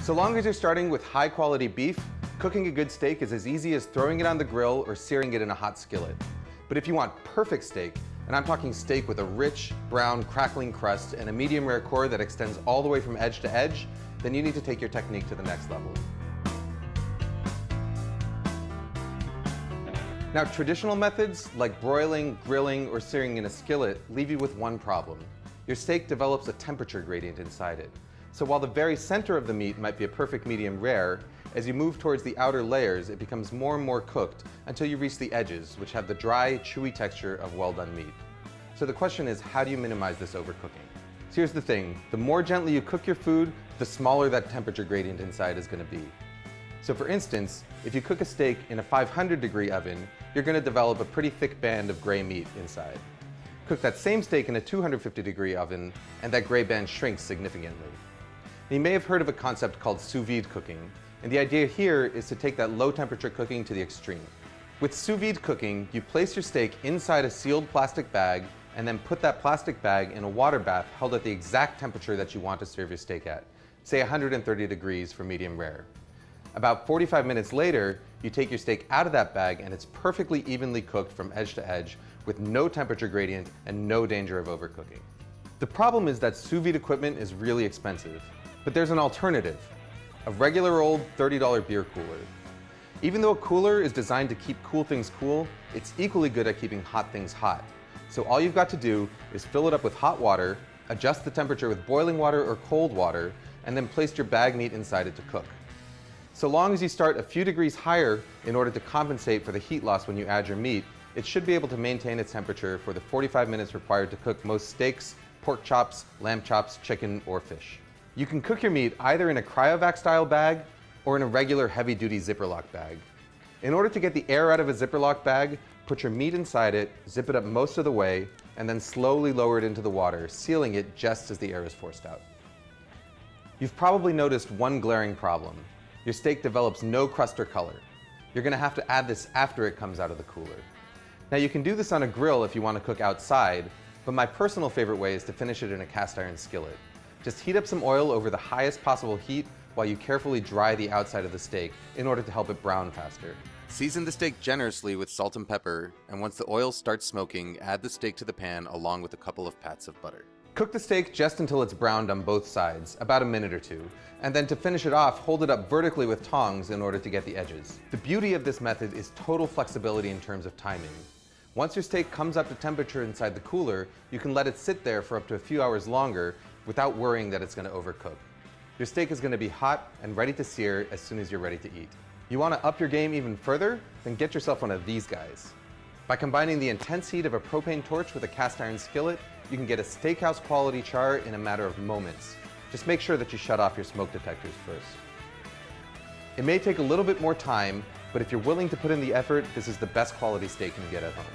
So long as you're starting with high quality beef, cooking a good steak is as easy as throwing it on the grill or searing it in a hot skillet. But if you want perfect steak, and I'm talking steak with a rich, brown, crackling crust and a medium rare core that extends all the way from edge to edge, then you need to take your technique to the next level. Now, traditional methods like broiling, grilling, or searing in a skillet leave you with one problem. Your steak develops a temperature gradient inside it. So while the very center of the meat might be a perfect medium rare, as you move towards the outer layers, it becomes more and more cooked until you reach the edges, which have the dry, chewy texture of well-done meat. So the question is, how do you minimize this overcooking? So here's the thing, the more gently you cook your food, the smaller that temperature gradient inside is going to be. So for instance, if you cook a steak in a 500-degree oven, you're going to develop a pretty thick band of gray meat inside. Cook that same steak in a 250-degree oven, and that gray band shrinks significantly. You may have heard of a concept called sous vide cooking, and the idea here is to take that low temperature cooking to the extreme. With sous vide cooking, you place your steak inside a sealed plastic bag and then put that plastic bag in a water bath held at the exact temperature that you want to serve your steak at, say 130 degrees for medium rare. About 45 minutes later, you take your steak out of that bag and it's perfectly evenly cooked from edge to edge with no temperature gradient and no danger of overcooking. The problem is that sous vide equipment is really expensive, but there's an alternative, a regular old $30 beer cooler. Even though a cooler is designed to keep cool things cool, it's equally good at keeping hot things hot. So all you've got to do is fill it up with hot water, adjust the temperature with boiling water or cold water, and then place your bag meat inside it to cook. So long as you start a few degrees higher in order to compensate for the heat loss when you add your meat, it should be able to maintain its temperature for the 45 minutes required to cook most steaks, pork chops, lamb chops, chicken, or fish. You can cook your meat either in a cryovac style bag or in a regular heavy-duty Ziploc bag. In order to get the air out of a Ziploc bag, put your meat inside it, zip it up most of the way, and then slowly lower it into the water, sealing it just as the air is forced out. You've probably noticed one glaring problem. Your steak develops no crust or color. You're going to have to add this after it comes out of the cooler. Now you can do this on a grill if you want to cook outside, but my personal favorite way is to finish it in a cast iron skillet. Just heat up some oil over the highest possible heat while you carefully dry the outside of the steak in order to help it brown faster. Season the steak generously with salt and pepper, and once the oil starts smoking, add the steak to the pan along with a couple of pats of butter. Cook the steak just until it's browned on both sides, about a minute or two, and then to finish it off, hold it up vertically with tongs in order to get the edges. The beauty of this method is total flexibility in terms of timing. Once your steak comes up to temperature inside the cooler, you can let it sit there for up to a few hours longer without worrying that it's going to overcook. Your steak is going to be hot and ready to sear as soon as you're ready to eat. You want to up your game even further? Then get yourself one of these guys. By combining the intense heat of a propane torch with a cast iron skillet, you can get a steakhouse quality char in a matter of moments. Just make sure that you shut off your smoke detectors first. It may take a little bit more time, but if you're willing to put in the effort, this is the best quality steak you can get at home.